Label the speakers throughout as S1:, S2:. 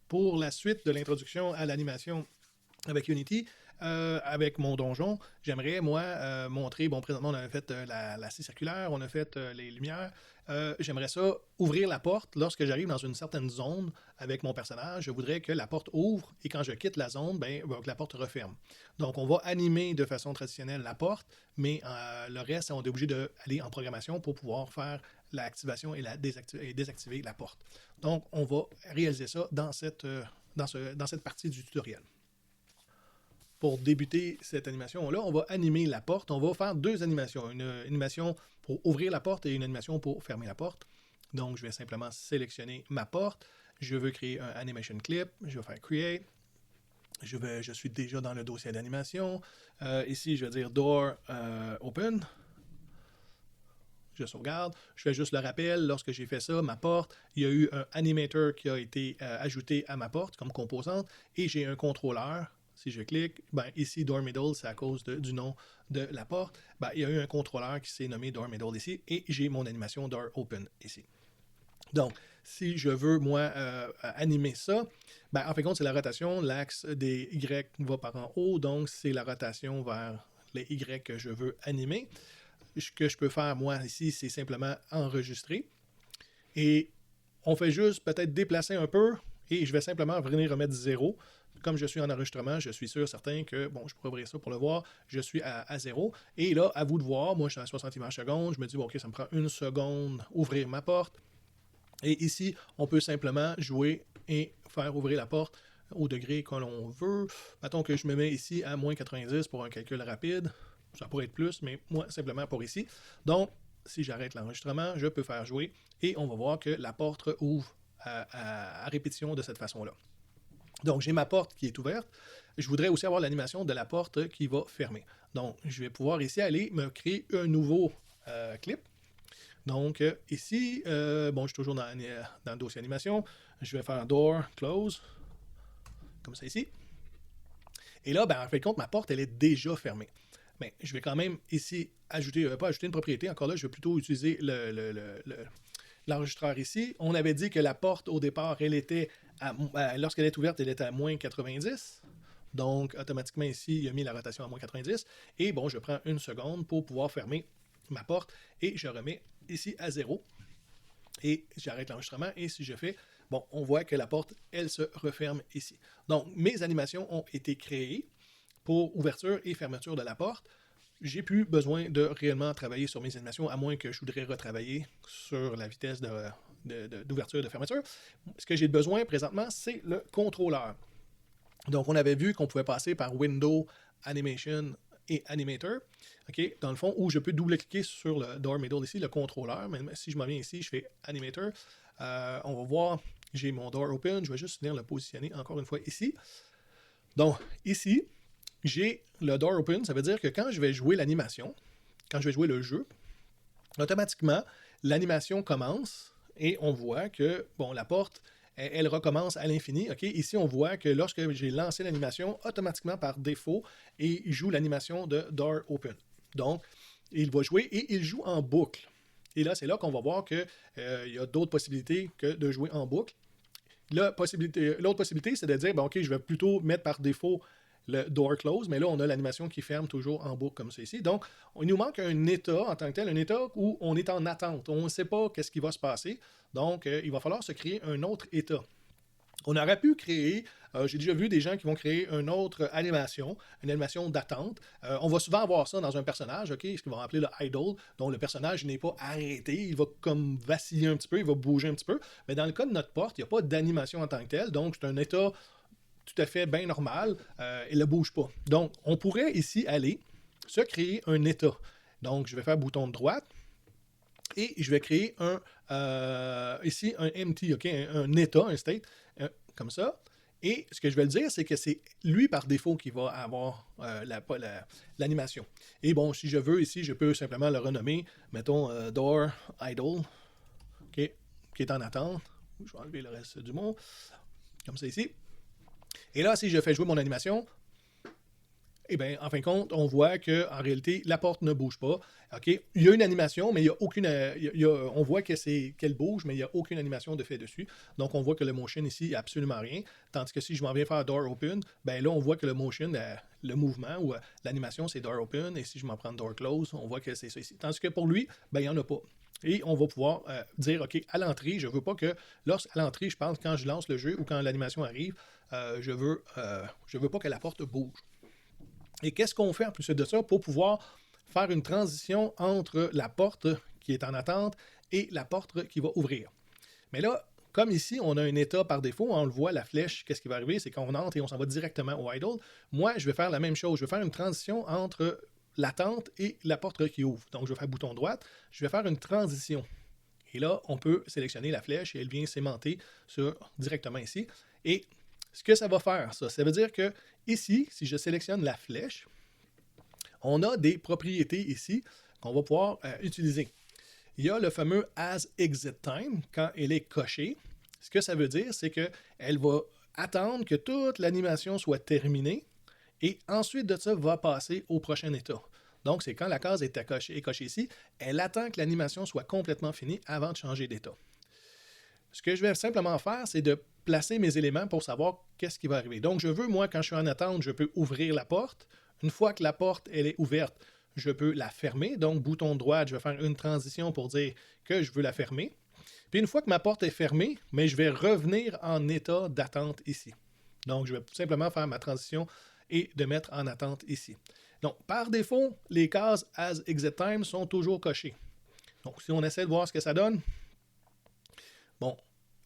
S1: pour la suite de l'introduction à l'animation avec Unity, avec mon donjon, j'aimerais, moi, montrer, bon, présentement, on a fait la scie circulaire, on a fait les lumières. J'aimerais ça ouvrir la porte lorsque j'arrive dans une certaine zone avec mon personnage. Je voudrais que la porte ouvre et quand je quitte la zone, ben, que la porte referme. Donc, on va animer de façon traditionnelle la porte, mais le reste, on est obligé d'aller en programmation pour pouvoir faire l'activation et désactiver la porte. Donc, on va réaliser ça dans cette partie du tutoriel. Pour débuter cette animation-là, on va animer la porte. On va faire deux animations. Une animation pour ouvrir la porte et une animation pour fermer la porte. Donc, je vais simplement sélectionner ma porte. Je veux créer un animation clip. Je vais faire Create. Je suis déjà dans le dossier d'animation. Ici, je vais dire Door Open. Je sauvegarde. Je fais juste le rappel. Lorsque j'ai fait ça, ma porte, il y a eu un animator qui a été ajouté à ma porte comme composante et j'ai un contrôleur. Si je clique, ben ici, Door Middle, c'est à cause du nom de la porte. Ben, il y a eu un contrôleur qui s'est nommé Door Middle ici et j'ai mon animation Door Open ici. Donc, si je veux, moi, animer ça, ben, en fin de compte, c'est la rotation. L'axe des Y va par en haut, donc c'est la rotation vers les Y que je veux animer. Ce que je peux faire, moi, ici, c'est simplement enregistrer. Et on fait juste peut-être déplacer un peu et je vais simplement venir remettre 0. Comme je suis en enregistrement, je suis sûr, certain que, bon, je pourrais ouvrir ça pour le voir, je suis à 0. Et là, à vous de voir, moi, je suis à 60 images secondes, je me dis, bon, OK, ça me prend une seconde ouvrir ma porte. Et ici, on peut simplement jouer et faire ouvrir la porte au degré que l'on veut. Mettons que je me mets ici à moins 90 pour un calcul rapide. Ça pourrait être plus, mais moi, simplement pour ici. Donc, si j'arrête l'enregistrement, je peux faire jouer et on va voir que la porte ouvre à répétition de cette façon-là. Donc, j'ai ma porte qui est ouverte. Je voudrais aussi avoir l'animation de la porte qui va fermer. Donc, je vais pouvoir ici aller me créer un nouveau clip. Donc, ici, bon, je suis toujours dans le dossier animation. Je vais faire Door, Close, comme ça ici. Et là, ben, en fin de compte, ma porte, elle est déjà fermée. Mais je vais quand même ici ajouter, pas ajouter une propriété. Encore là, je vais plutôt utiliser l'enregistreur ici. On avait dit que la porte, au départ, elle était, lorsqu'elle est ouverte, elle était à moins 90. Donc, automatiquement, ici, il a mis la rotation à moins 90. Et bon, je prends une seconde pour pouvoir fermer ma porte et je remets ici à 0. Et j'arrête l'enregistrement. Et si je fais, bon, on voit que la porte, elle se referme ici. Donc, mes animations ont été créées pour ouverture et fermeture de la porte. J'ai plus besoin de réellement travailler sur mes animations, à moins que je voudrais retravailler sur la vitesse d'ouverture et de fermeture. Ce que j'ai besoin présentement, c'est le contrôleur. Donc, on avait vu qu'on pouvait passer par Window, Animation et Animator, okay, dans le fond, où je peux double-cliquer sur le Door Middle ici, le contrôleur. Mais si je m'en viens ici, je fais Animator. On va voir, j'ai mon Door Open. Je vais juste venir le positionner encore une fois ici. Donc, ici, j'ai le Door Open. Ça veut dire que quand je vais jouer l'animation, quand je vais jouer le jeu, automatiquement, l'animation commence et on voit que, bon, la porte, elle recommence à l'infini. Okay? Ici, on voit que lorsque j'ai lancé l'animation, automatiquement, par défaut, il joue l'animation de Door Open. Donc, il va jouer et il joue en boucle. Et là, c'est là qu'on va voir qu'il y a d'autres possibilités que de jouer en boucle. L'autre possibilité, c'est de dire, bon, OK, je vais plutôt mettre par défaut le door close, mais là, on a l'animation qui ferme toujours en boucle comme ceci. Donc, il nous manque un état en tant que tel, un état où on est en attente. On ne sait pas qu'est-ce qui va se passer. Donc, il va falloir se créer un autre état. On aurait pu créer, j'ai déjà vu des gens qui vont créer une autre animation, une animation d'attente. On va souvent avoir ça dans un personnage, ok, ce qu'ils vont appeler le idle, dont le personnage n'est pas arrêté, il va comme vaciller un petit peu, il va bouger un petit peu. Mais dans le cas de notre porte, il n'y a pas d'animation en tant que tel, donc c'est un état tout à fait bien normal, il ne bouge pas. Donc, on pourrait ici aller se créer un état. Donc, je vais faire bouton de droite et je vais créer ici un empty, okay, un état, un state, comme ça. Et ce que je vais le dire, c'est que c'est lui par défaut qui va avoir l'animation. Et bon, si je veux ici, je peux simplement le renommer, mettons Door Idle, okay, qui est en attente. Je vais enlever le reste du mot, comme ça ici. Et là, si je fais jouer mon animation, Eh bien, en fin de compte, on voit qu'en réalité, la porte ne bouge pas. OK? Il y a une animation, mais il y a aucune. On voit qu'elle bouge, mais il n'y a aucune animation de fait dessus. Donc, on voit que le motion ici, il n'y a absolument rien. Tandis que si je m'en viens faire door open, ben là, on voit que le motion, le mouvement ou l'animation, c'est door open. Et si je m'en prends door close, on voit que c'est ça ici. Tandis que pour lui, ben, il n'y en a pas. Et on va pouvoir dire, OK, à l'entrée, je ne veux pas que, à l'entrée, je pense, quand je lance le jeu ou quand l'animation arrive, je veux pas que la porte bouge. Et qu'est-ce qu'on fait en plus de ça pour pouvoir faire une transition entre la porte qui est en attente et la porte qui va ouvrir? Mais là, comme ici, on a un état par défaut, on le voit, la flèche, qu'est-ce qui va arriver? C'est qu'on entre et on s'en va directement au idle. Moi, je vais faire la même chose. Je vais faire une transition entre l'attente et la porte qui ouvre. Donc, je vais faire bouton droite. Je vais faire une transition. Et là, on peut sélectionner la flèche et elle vient s'aimanter directement ici. Et ce que ça va faire, ça veut dire que ici, si je sélectionne la flèche, on a des propriétés ici qu'on va pouvoir utiliser. Il y a le fameux As Exit Time quand elle est cochée. Ce que ça veut dire, c'est qu'elle va attendre que toute l'animation soit terminée et ensuite de ça va passer au prochain état. Donc, c'est quand la case est cochée ici, elle attend que l'animation soit complètement finie avant de changer d'état. Ce que je vais simplement faire, c'est de placer mes éléments pour savoir qu'est-ce qui va arriver. Donc, je veux, moi, quand je suis en attente, je peux ouvrir la porte. Une fois que la porte elle est ouverte, je peux la fermer. Donc, bouton droit, je vais faire une transition pour dire que je veux la fermer. Puis, une fois que ma porte est fermée, mais je vais revenir en état d'attente ici. Donc, je vais simplement faire ma transition et de mettre en attente ici. Donc, par défaut, les cases As Exit Time sont toujours cochées. Donc, si on essaie de voir ce que ça donne, bon,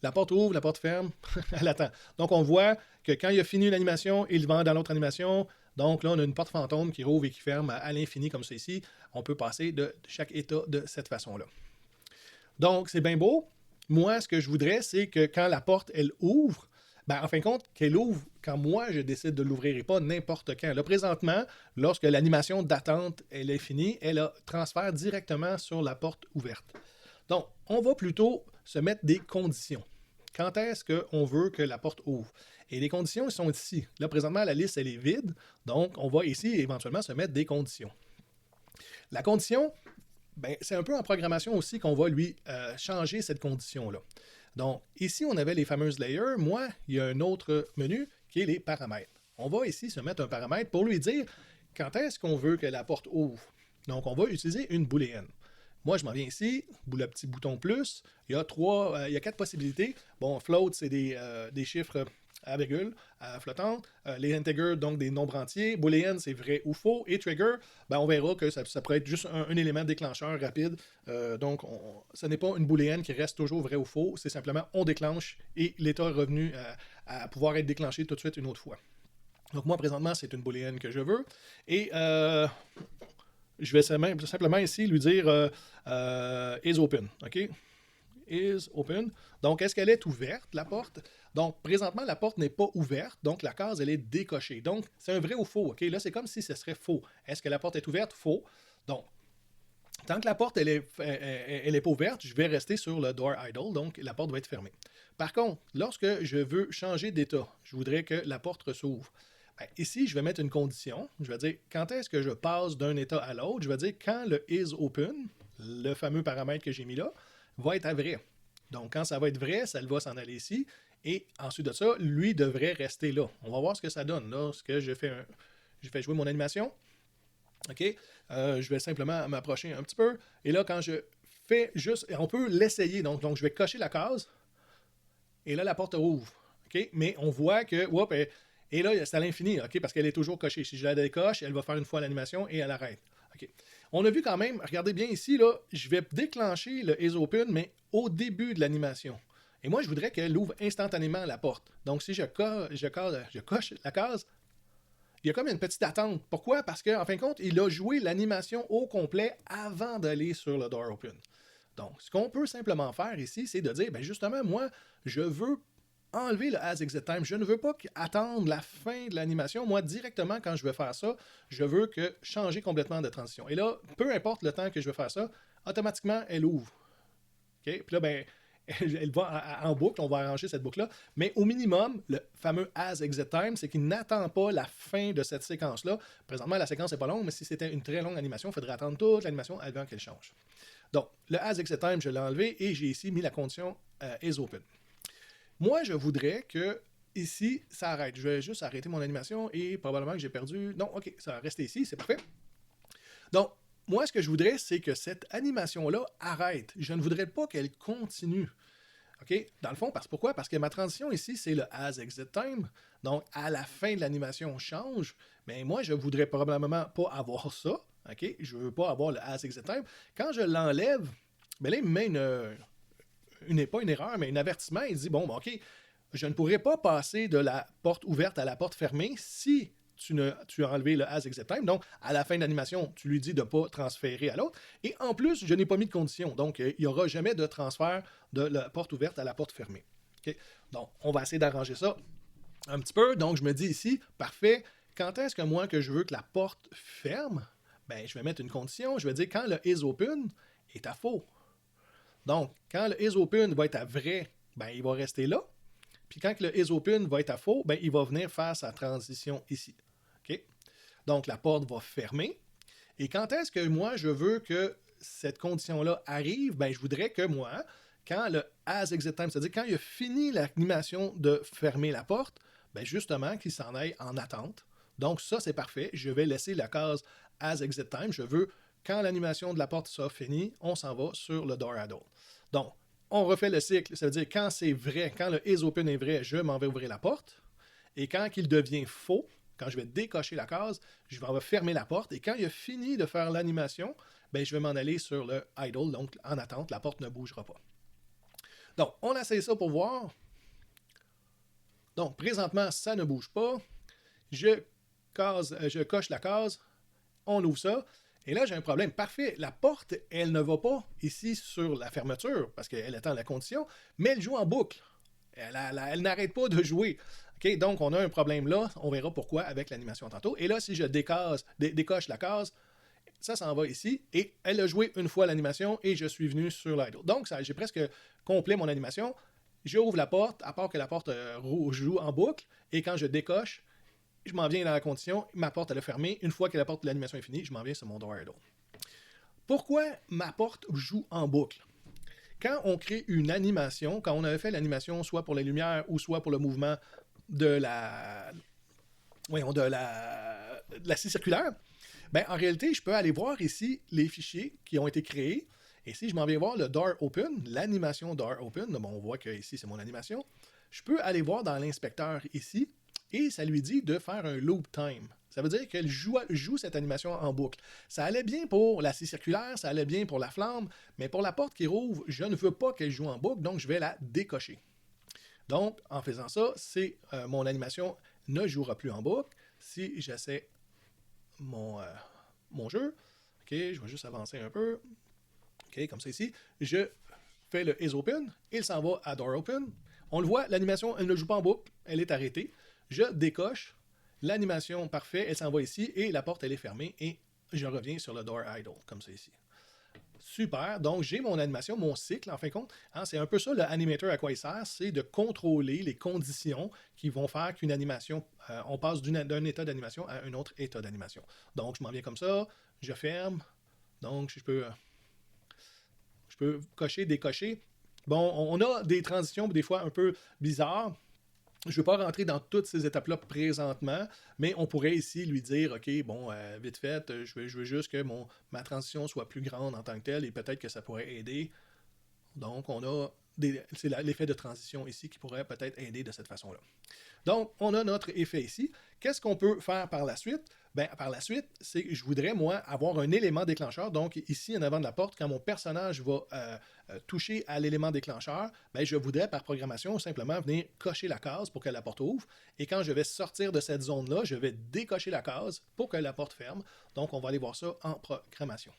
S1: la porte ouvre, la porte ferme, elle attend. Donc, on voit que quand il a fini l'animation, il va dans l'autre animation. Donc, là, on a une porte fantôme qui rouvre et qui ferme à l'infini comme ceci. On peut passer de chaque état de cette façon-là. Donc, c'est bien beau. Moi, ce que je voudrais, c'est que quand la porte, elle ouvre, ben, en fin de compte, qu'elle ouvre quand moi, je décide de l'ouvrir et pas n'importe quand. Là, présentement, lorsque l'animation d'attente, elle est finie, elle a transfère directement sur la porte ouverte. Donc, on va plutôt se mettre des conditions. Quand est-ce qu'on veut que la porte ouvre? Et les conditions, elles sont ici. Là, présentement, la liste, elle est vide. Donc, on va ici éventuellement se mettre des conditions. La condition, ben, c'est un peu en programmation aussi qu'on va lui changer cette condition-là. Donc, ici, on avait les fameuses layers. Moi, il y a un autre menu qui est les paramètres. On va ici se mettre un paramètre pour lui dire quand est-ce qu'on veut que la porte ouvre. Donc, on va utiliser une booléenne. Moi, je m'en viens ici, le petit bouton plus. Il y a 4 possibilités. Bon, float, c'est des chiffres à virgule, flottante. Les integers, donc des nombres entiers. Boolean, c'est vrai ou faux. Et trigger, ben, on verra que ça pourrait être juste un élément déclencheur rapide. Donc, ce n'est pas une booléenne qui reste toujours vrai ou faux. C'est simplement on déclenche et l'état est revenu à pouvoir être déclenché tout de suite une autre fois. Donc, moi, présentement, c'est une booléenne que je veux. Et je vais simplement ici lui dire is open. OK? Is open. Donc, est-ce qu'elle est ouverte, la porte? Donc, présentement, la porte n'est pas ouverte, donc la case, elle est décochée. Donc, c'est un vrai ou faux, OK? Là, c'est comme si ce serait faux. Est-ce que la porte est ouverte? Faux. Donc, tant que la porte, elle est pas ouverte, je vais rester sur le door idle, donc la porte va être fermée. Par contre, lorsque je veux changer d'état, je voudrais que la porte s'ouvre. Ben, ici, je vais mettre une condition. Je vais dire, quand est-ce que je passe d'un état à l'autre? Je vais dire, quand le is open, le fameux paramètre que j'ai mis là, va être à vrai. Donc, quand ça va être vrai, ça va s'en aller ici. Et ensuite de ça, lui devrait rester là. On va voir ce que ça donne. Lorsque je fais jouer mon animation. OK? Je vais simplement m'approcher un petit peu. Et là, quand je fais juste... On peut l'essayer. Donc, je vais cocher la case. Et là, la porte ouvre. OK? Mais on voit que... Et là, c'est à l'infini, OK? Parce qu'elle est toujours cochée. Si je la décoche, elle va faire une fois l'animation et elle arrête. OK. On a vu quand même, regardez bien ici, là, je vais déclencher le is open, mais au début de l'animation. Et moi, je voudrais qu'elle ouvre instantanément la porte. Donc, si je coche la case, il y a comme une petite attente. Pourquoi? Parce qu'en fin de compte, il a joué l'animation au complet avant d'aller sur le door open. Donc, ce qu'on peut simplement faire ici, c'est de dire, ben justement, moi, je veux enlever le As Exit Time. Je ne veux pas attendre la fin de l'animation. Moi, directement, quand je veux faire ça, je veux changer complètement de transition. Et là, peu importe le temps que je veux faire ça, automatiquement, elle ouvre. OK? Puis là, ben, elle va en boucle, on va arranger cette boucle-là, mais au minimum, le fameux as exit time, c'est qu'il n'attend pas la fin de cette séquence-là. Présentement, la séquence n'est pas longue, mais si c'était une très longue animation, il faudrait attendre toute l'animation avant qu'elle change. Donc, le as exit time, je l'ai enlevé et j'ai ici mis la condition is open. Moi, je voudrais que ici, ça arrête. Je vais juste arrêter mon animation et probablement que j'ai perdu. Non, ok, ça va rester ici, c'est parfait. Donc, moi, ce que je voudrais, c'est que cette animation-là arrête. Je ne voudrais pas qu'elle continue. OK? Dans le fond, pourquoi? Parce que ma transition ici, c'est le as exit time. Donc, à la fin de l'animation, on change. Mais moi, je ne voudrais probablement pas avoir ça. OK? Je ne veux pas avoir le as exit time. Quand je l'enlève, bien là, il me met pas une erreur, mais un avertissement. Il dit, bon, OK, je ne pourrais pas passer de la porte ouverte à la porte fermée si tu as enlevé le as exit time. Donc, à la fin de l'animation, tu lui dis de ne pas transférer à l'autre. Et en plus, je n'ai pas mis de condition. Donc, il n'y aura jamais de transfert de la porte ouverte à la porte fermée. Okay? Donc, on va essayer d'arranger ça un petit peu. Donc, je me dis ici, parfait, quand est-ce que moi, que je veux que la porte ferme, ben, je vais mettre une condition. Je vais dire quand le is open est à faux. Donc, quand le is open va être à vrai, ben, il va rester là. Puis quand le is open va être à faux, ben, il va venir faire sa transition ici. Okay? Donc, la porte va fermer. Et quand est-ce que moi, je veux que cette condition-là arrive? Ben, je voudrais que moi, quand le as exit time, c'est-à-dire quand il a fini l'animation de fermer la porte, ben justement, qu'il s'en aille en attente. Donc, ça, c'est parfait. Je vais laisser la case as exit time. Je veux, quand l'animation de la porte sera finie, on s'en va sur le door idle. Donc, on refait le cycle. Ça veut dire quand c'est vrai, quand le is open est vrai, je m'en vais ouvrir la porte. Et quand il devient faux, quand je vais décocher la case, je vais fermer la porte. Et quand il a fini de faire l'animation, ben, je vais m'en aller sur le idle. Donc, en attente, la porte ne bougera pas. Donc, on essaie ça pour voir. Donc, présentement, ça ne bouge pas. Je coche la case. On ouvre ça. Et là, j'ai un problème. Parfait. La porte, elle ne va pas ici sur la fermeture, parce qu'elle attend la condition, mais elle joue en boucle. Elle n'arrête pas de jouer. Okay? Donc, on a un problème là. On verra pourquoi avec l'animation tantôt. Et là, si je décoche la case, ça s'en va ici. Et elle a joué une fois l'animation et je suis venu sur l'idle. Donc, j'ai presque complet mon animation. Je ouvre la porte, à part que la porte joue en boucle. Et quand je décoche, je m'en viens dans la condition, ma porte elle est fermée. Une fois que la porte de l'animation est finie, je m'en viens sur mon door idle. Pourquoi ma porte joue en boucle? Quand on crée une animation, quand on avait fait l'animation soit pour les lumières ou soit pour le mouvement de la scie circulaire, ben, en réalité, je peux aller voir ici les fichiers qui ont été créés. Et si je m'en viens voir le door open, l'animation door open, bon, on voit que ici c'est mon animation, je peux aller voir dans l'inspecteur ici et ça lui dit de faire un loop time. Ça veut dire qu'elle joue cette animation en boucle. Ça allait bien pour la scie circulaire, ça allait bien pour la flamme, mais pour la porte qui rouvre, je ne veux pas qu'elle joue en boucle, donc je vais la décocher. Donc, en faisant ça, mon animation ne jouera plus en boucle. Si j'essaie mon jeu, ok, je vais juste avancer un peu, ok, comme ça ici, je fais le is open, il s'en va à door open. On le voit, l'animation, elle ne joue pas en boucle, elle est arrêtée. Je décoche, l'animation, parfait, elle s'en va ici, et la porte, elle est fermée, et je reviens sur le door idle, comme ça ici. Super, donc j'ai mon animation, mon cycle, en fin de compte. Hein, c'est un peu ça, le animator, à quoi il sert, c'est de contrôler les conditions qui vont faire qu'une animation, on passe d'un état d'animation à un autre état d'animation. Donc, je m'en viens comme ça, je ferme, donc je peux cocher, décocher. Bon, on a des transitions des fois un peu bizarres. Je ne veux pas rentrer dans toutes ces étapes-là présentement, mais on pourrait ici lui dire, OK, bon, vite fait, je veux juste que ma transition soit plus grande en tant que telle et peut-être que ça pourrait aider. Donc, on a c'est l'effet de transition ici qui pourrait peut-être aider de cette façon-là. Donc, on a notre effet ici. Qu'est-ce qu'on peut faire par la suite? Bien, par la suite, c'est que je voudrais, moi, avoir un élément déclencheur. Donc, ici, en avant de la porte, quand mon personnage va toucher à l'élément déclencheur, bien, je voudrais, par programmation, simplement venir cocher la case pour que la porte ouvre. Et quand je vais sortir de cette zone-là, je vais décocher la case pour que la porte ferme. Donc, on va aller voir ça en programmation.